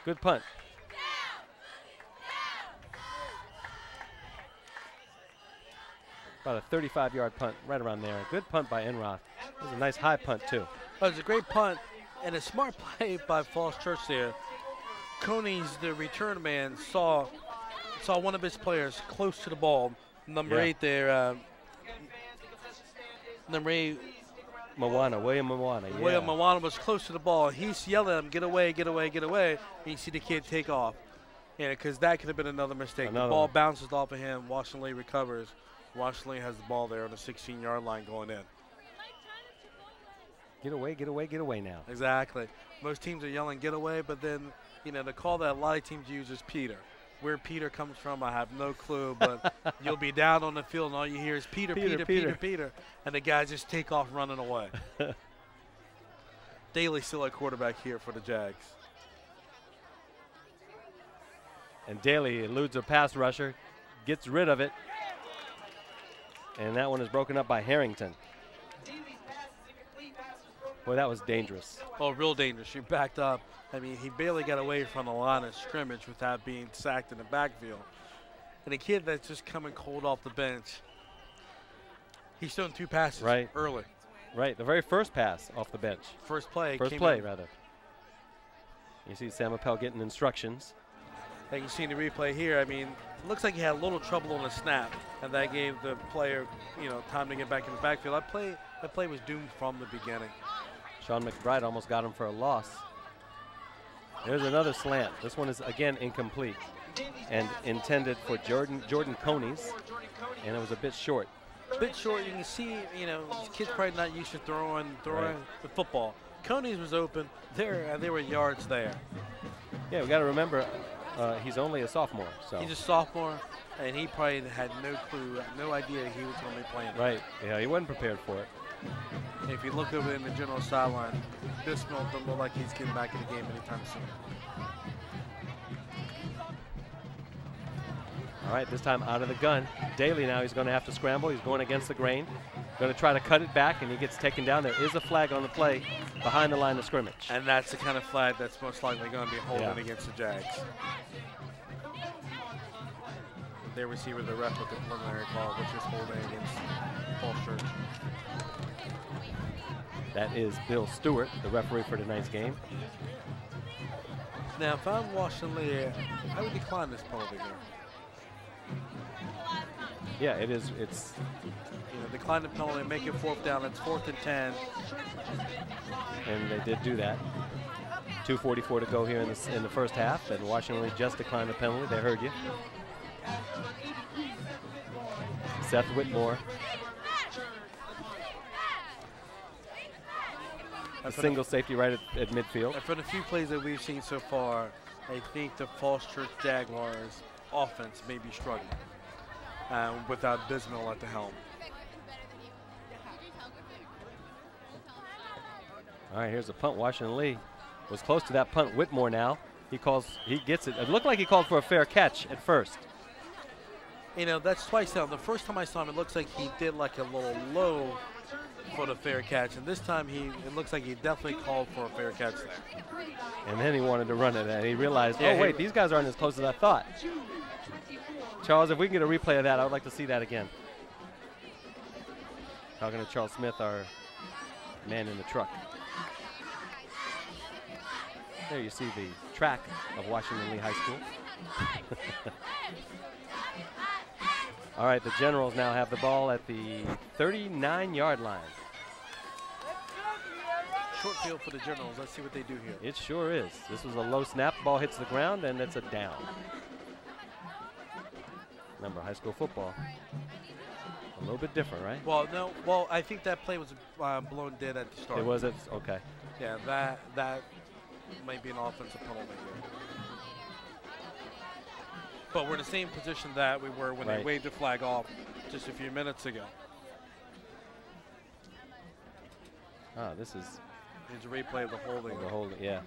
Good punt. About a 35-yard punt, right around there. Good punt by Enroth. It was a nice high punt, too. Oh, it was a great punt and a smart play by Falls Church there. Coney's, the return man, saw one of his players close to the ball. Number 8 there. Number 8. William Moana. Yeah. William Moana was close to the ball. He's yelling at him, get away, get away, get away. And you see the kid take off. Yeah, because that could have been another mistake. The ball bounces off of him. Washington Lee recovers. Washington Lee has the ball there on the 16-yard line going in. Get away, get away, get away now. Exactly. Most teams are yelling get away, but then, the call that a lot of teams use is Peter. Where Peter comes from, I have no clue, but you'll be down on the field and all you hear is Peter, Peter, and the guys just take off running away. Daly still at quarterback here for the Jags. And Daly eludes a pass rusher, gets rid of it, and that one is broken up by Harrington. Boy, that was dangerous. Oh, real dangerous. You backed up. I mean, he barely got away from the line of scrimmage without being sacked in the backfield. And a kid that's just coming cold off the bench, he's thrown 2 passes early. Right, the very first pass off the bench. First play, rather. You see Sam Appel getting instructions. And you see the replay here. I mean, It looks like he had a little trouble on the snap, and that gave the player, time to get back in the backfield. That play was doomed from the beginning. Sean McBride almost got him for a loss. There's another slant. This one is, again, incomplete and intended for Jordan Coneys, and it was a bit short. A bit short. You can see, this kid's probably not used to throwing Right. the football. Coneys was open. There were yards there. Yeah, we got to remember he's only a sophomore. So He's a sophomore, and he probably had no clue, no idea he was going to be playing. right. Yeah, he wasn't prepared for it. If you look over in the general sideline, Bismail doesn't look like he's getting back in the game anytime soon. All right, this time out of the gun. Daly now, he's going to have to scramble. He's going against the grain. Going to try to cut it back, and he gets taken down. There is a flag on the play behind the line of scrimmage. And that's the kind of flag that's most likely going to be holding against the Jags. Their receiver, the ref with the preliminary call, which is holding against Falls Church. That is Bill Stewart, the referee for tonight's game. Now, if I'm Washington Lee, I would decline this penalty here. Yeah, it is. It's Decline the penalty, make it 4th down. It's 4th and 10. and they did do that. 2:44 to go here in the first half, and Washington Lee just declined the penalty. They heard you. Seth Whitmore. A single safety right at midfield. And from the few plays that we've seen so far, I think the Falls Church Jaguars offense may be struggling without Bismail at the helm. All right, here's a punt. Washington Lee was close to that punt. Whitmore now. He gets it. It looked like he called for a fair catch at first. That's twice now. The first time I saw him, it looks like he did like a little low for the fair catch. And this time it looks like he definitely called for a fair catch there. And then he wanted to run it, and he realized, oh, wait, these guys aren't as close as I thought. Charles, if we can get a replay of that, I would like to see that again. Talking to Charles Smith, our man in the truck. There you see the track of Washington Lee High School. All right, the Generals now have the ball at the 39-yard line. Short field for the Generals. Let's see what they do here. It sure is. This was a low snap. Ball hits the ground, and it's a down. Remember, high school football, a little bit different, right? Well, no. Well, I think that play was blown dead at the start. It was. Okay. Yeah, that might be an offensive penalty here. But we're in the same position that we were when they waved the flag off just a few minutes ago. This is. Here's a replay of the holding. Yeah.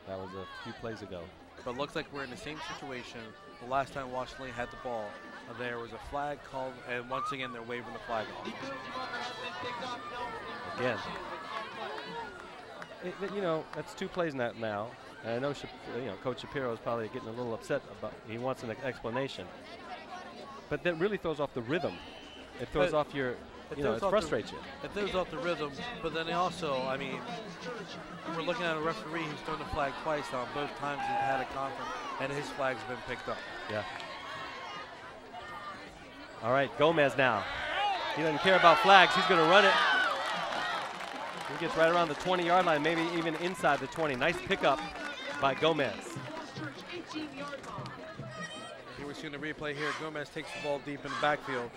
That was a few plays ago. But it looks like we're in the same situation. The last time Washington Lee had the ball, there was a flag called, and once again they're waving the flag off. Again. That's 2 plays now. And I know, Coach Shapiro is probably getting a little upset about. He wants an explanation, but that really throws off the rhythm. It throws off your, it frustrates you. It throws off the rhythm, but then also, we're looking at a referee who's thrown the flag twice on both times he's had a conference, and his flag's been picked up. Yeah. All right, Gomez now. He doesn't care about flags. He's going to run it. He gets right around the 20-yard line, maybe even inside the 20. Nice pickup by Gomez. Here we're seeing the replay here. Gomez takes the ball deep in the backfield.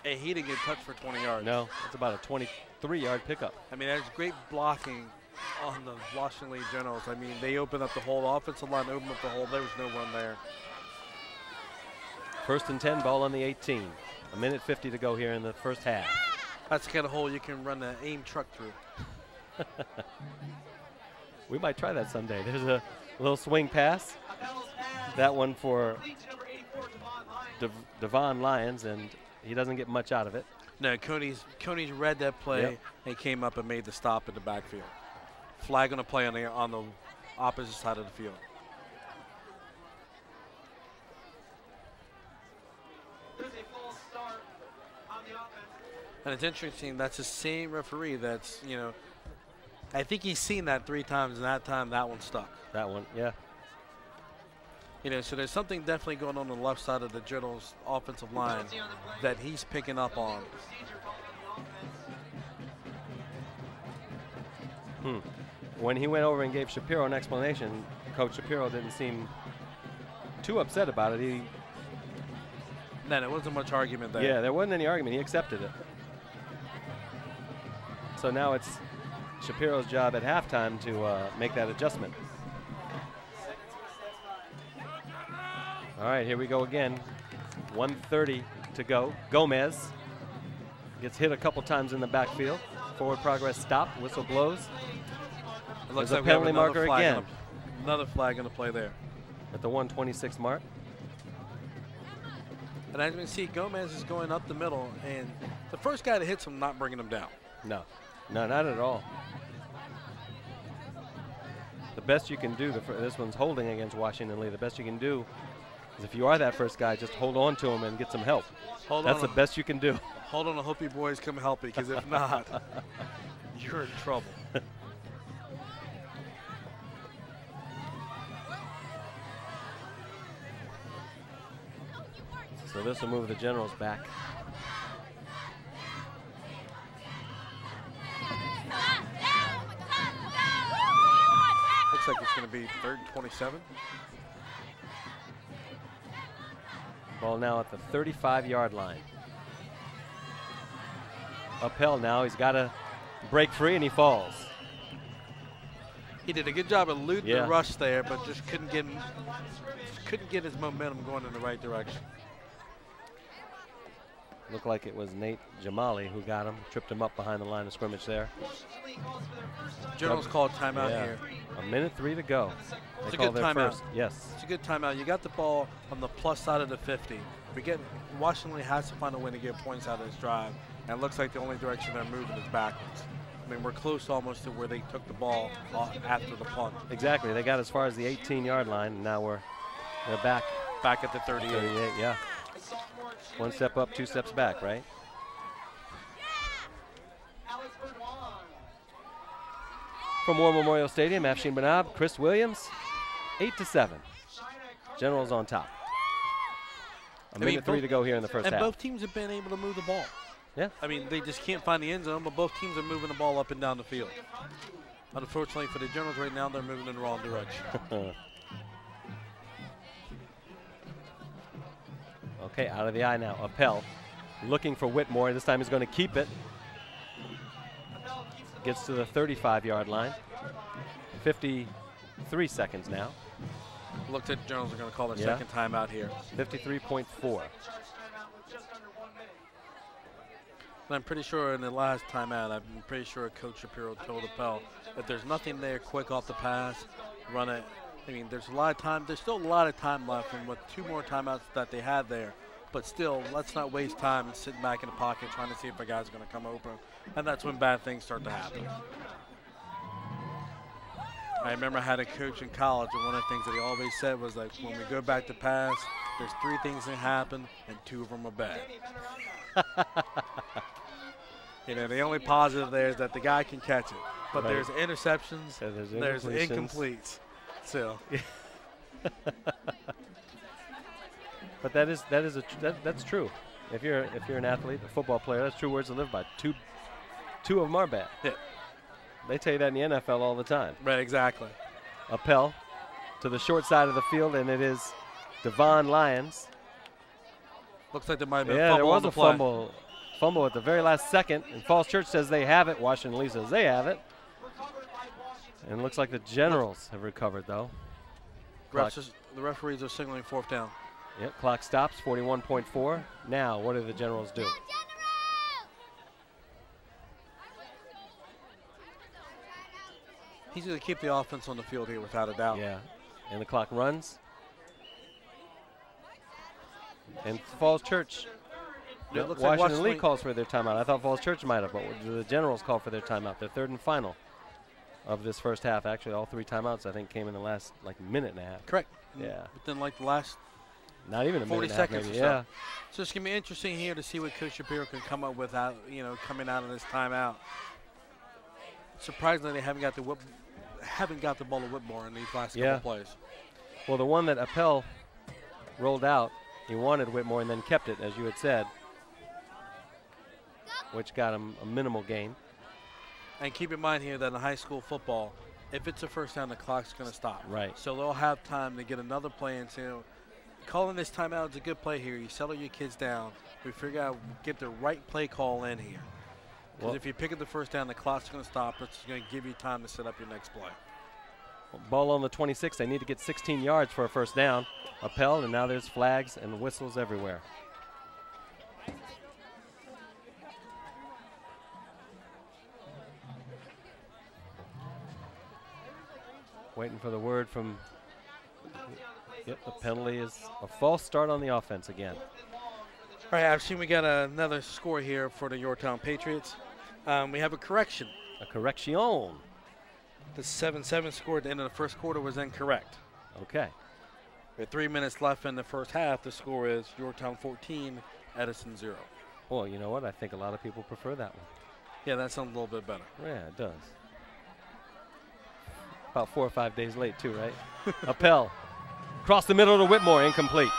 And he didn't get touched for 20 yards. No, it's about a 23-yard pickup. There's great blocking on the Washington Lee Generals. They opened up the hole. The offensive line opened up the hole. There was no run there. 1st and 10, ball on the 18. 1:50 to go here in the first half. That's the kind of hole you can run an AIM truck through. We might try that someday. There's a little swing pass. That one for Devon Lyons, and he doesn't get much out of it. No, Coney's read that play and came up and made the stop in the backfield. Flag on the play on the opposite side of the field. And it's interesting, that's the same referee that's, I think he's seen that 3 times, and that time that one stuck. That one, yeah. You know, so there's something definitely going on the left side of the Generals offensive line that he's picking up on. When he went over and gave Shapiro an explanation, Coach Shapiro didn't seem too upset about it. No, there wasn't much argument there. Yeah, there wasn't any argument. He accepted it. So now it's Shapiro's job at halftime to make that adjustment. All right, here we go again. 1:30 to go. Gomez gets hit a couple times in the backfield. Forward progress stopped. Whistle blows. It looks There's like a penalty marker flag again. Another flag in the play there. At the 1:26 mark. And as you can see, Gomez is going up the middle, and the first guy that hits him not bringing him down. No, not at all. The best you can do, this one's holding against Washington Lee. The best you can do is if you are that first guy, just hold on to him and get some help. That's the best you can do. Hold on, I hope you boys come help me, because if not, you're in trouble. So this will move the Generals back. Looks like it's going to be 3rd and 27. Ball now at the 35-yard line. Uphill now, he's got to break free and he falls. He did a good job of eluding the rush there, but just couldn't get his momentum going in the right direction. Looked like it was Nate Jamali who got him, tripped him up behind the line of scrimmage there. Generals called timeout here. 1:03 to go. It's a good timeout. Yes. It's a good timeout. You got the ball on the plus side of the 50. Washington has to find a way to get points out of this drive, and it looks like the only direction they're moving is backwards. I mean, we're close almost to where they took the ball off after the punt. Exactly. They got as far as the 18-yard line, and now they're back at the 38. 38, yeah. One step up, two steps back, right? From War Memorial Stadium, Afshin Banab, Chris Williams, 8-7. Generals on top. A minute 3 to go here in the first half. And both teams have been able to move the ball. Yeah. I mean, they just can't find the end zone, but both teams are moving the ball up and down the field. Unfortunately for the Generals right now, they're moving in the wrong direction. Okay, out of the eye now. Appel looking for Whitmore. This time he's going to keep it. Gets to the 35-yard line. 53 seconds now. Looks like the Generals are going to call their second timeout here. 53.4. And I'm pretty sure in the last timeout, I'm pretty sure Coach Shapiro told Appel that there's nothing there quick off the pass, run it. I mean, there's a lot of time. There's still a lot of time left, and with 2 more timeouts that they had there. But still, let's not waste time sitting back in the pocket trying to see if a guy's going to come open. And that's when bad things start to happen. I remember I had a coach in college, and one of the things that he always said was, like, when we go back to pass, there's 3 things that happen, and 2 of them are bad. You know, the only positive there is that the guy can catch it. But there's interceptions, there's incompletes. So. But that's true. If you're an athlete, a football player, that's true words to live by. Two of them are bad. Yeah. They tell you that in the NFL all the time. Right, exactly. Appel to the short side of the field, and it is Devon Lyons. Looks like there might have been a fumble. There was on a the fumble at the very last second, and Falls Church says they have it. Washington Lee says they have it. And it looks like the Generals have recovered, though. The referees are signaling 4th down. Yep, clock stops, 41.4. Now, what do the Generals do? He's going to keep the offense on the field here without a doubt. Yeah, and the clock runs. And Falls Church, Washington Lee calls for their timeout. I thought Falls Church might have, but the Generals call for their timeout. Their 3rd and final of this first half. Actually, all 3 timeouts, I think, came in the last, minute and a half. Correct. Yeah. Within, the last not even a 40 minute and a half, seconds maybe. or so. Yeah. So it's going to be interesting here to see what Coach Shapiro can come up with coming out of this timeout. Surprisingly, they haven't got the ball to Whitmore in these last couple plays. Well, the one that Appel rolled out, he wanted Whitmore and then kept it, as you had said, which got him a minimal gain. And keep in mind here that in high school football, if it's a first down, the clock's going to stop. Right. So they'll have time to get another play and say, calling this timeout is a good play here. You settle your kids down. We figure out, get the right play call in here. Because if you pick up the first down, the clock's going to stop. It's going to give you time to set up your next play. Ball on the 26. They need to get 16 yards for a first down. Appel, and now there's flags and whistles everywhere. Waiting for the word from, yep, the penalty is a false start on the offense again. All right, I've seen we got another score here for the Yorktown Patriots. We have a correction. A correction. The 7-7 score at the end of the first quarter was incorrect. Okay. With 3 minutes left in the first half, the score is Yorktown 14, Edison 0. Well, you know what? I think a lot of people prefer that one. Yeah, that sounds a little bit better. Yeah, it does. About 4 or 5 days late, too, right? Appel. Across the middle to Whitmore, incomplete.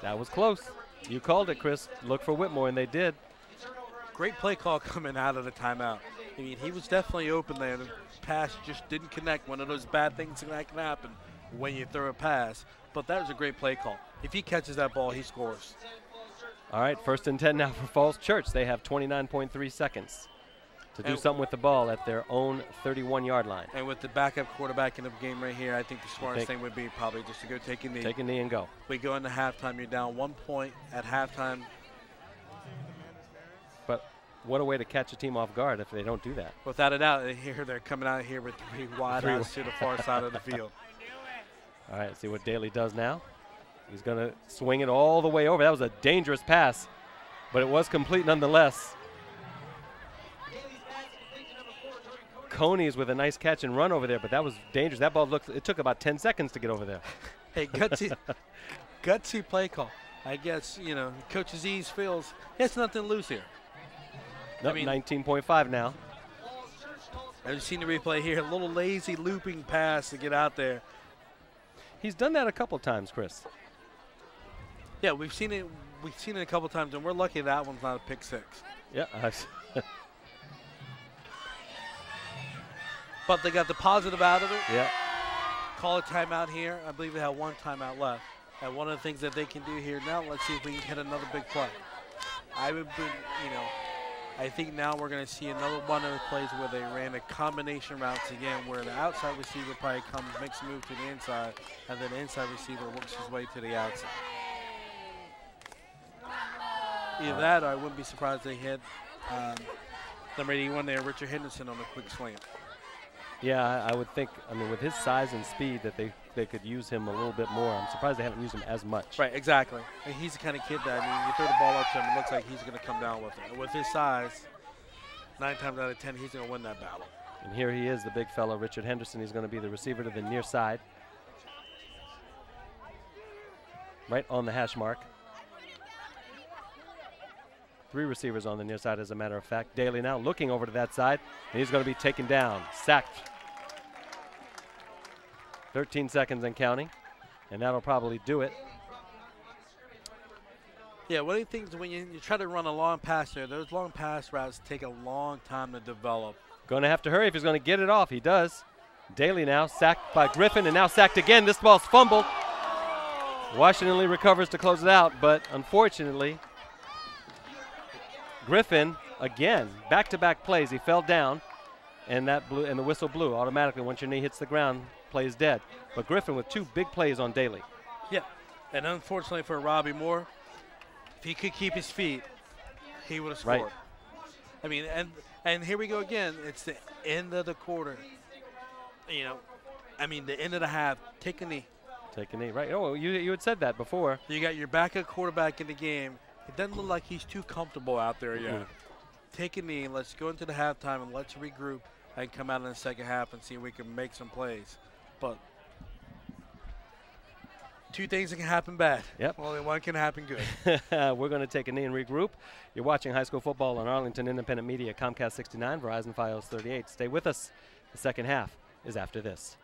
That was close. You called it, Chris. Look for Whitmore, and they did. Great play call coming out of the timeout. I mean, he was definitely open there. The pass just didn't connect. One of those bad things that can happen when you throw a pass. But that was a great play call. If he catches that ball, he scores. All right, 1st and 10 now for Falls Church. They have 29.3 seconds to do something with the ball at their own 31-yard line. And with the backup quarterback in the game right here, I think the smartest thing would be probably just to go take a knee. Take a knee and go. We go into halftime. You're down 1 point at halftime. But what a way to catch a team off guard if they don't do that. Without a doubt, here they're coming out here with 3 wide outs to the far side of the field. All right, see what Daly does now. He's going to swing it all the way over. That was a dangerous pass, but it was complete nonetheless. Coney's with a nice catch and run over there, but that was dangerous. That ball it took about 10 seconds to get over there. Hey, gutsy play call. I guess, you know, Coach Aziz feels it's nothing loose here. Nope, 19.5 now. I've seen the replay here. A little lazy looping pass to get out there. He's done that a couple times, Chris. Yeah, we've seen it. We've seen it a couple times, and we're lucky that one's not a pick six. Yeah. But they got the positive out of it. Yeah. Call a timeout here. I believe they have 1 timeout left. And one of the things that they can do here now, let's see if we can hit another big play. I would be, you know, I think now we're going to see another one of the plays where they ran a combination routes again, where the outside receiver probably comes, makes a move to the inside, and then the inside receiver works his way to the outside. Either that, or I wouldn't be surprised they hit number 81 there, Richard Henderson, on a quick slant. Yeah, I would think, I mean, with his size and speed, that they could use him a little bit more. I'm surprised they haven't used him as much. Right, exactly. And he's the kind of kid that, I mean, you throw the ball up to him, it looks like he's going to come down with it. And with his size, 9 times out of 10, he's going to win that battle. And here he is, the big fellow, Richard Henderson. He's going to be the receiver to the near side. Right on the hash mark. 3 receivers on the near side, as a matter of fact. Daly now looking over to that side, and he's going to be taken down, sacked. 13 seconds and counting, and that'll probably do it. Yeah, one of the things when you try to run a long pass there, those long pass routes take a long time to develop. Going to have to hurry if he's going to get it off. He does. Daly now sacked by Griffin, and now sacked again. This ball's fumbled. Washington Lee recovers to close it out, but unfortunately, Griffin, again, back-to-back plays. He fell down, and that blew, and the whistle blew automatically. Once your knee hits the ground, play is dead. But Griffin with 2 big plays on Daly. Yeah, and unfortunately for Robbie Moore, if he could keep his feet, he would have scored. Right. I mean, and here we go again. It's the end of the quarter. You know, I mean, the end of the half. Take a knee. Take a knee, right. Oh, you had said that before. You got your backup quarterback in the game. It doesn't look like he's too comfortable out there yet. Take a knee. Let's go into the halftime and let's regroup and come out in the second half and see if we can make some plays. But 2 things that can happen bad. Yep. Only one can happen good. We're going to take a knee and regroup. You're watching high school football on Arlington Independent Media, Comcast 69, Verizon Fios 38. Stay with us. The second half is after this.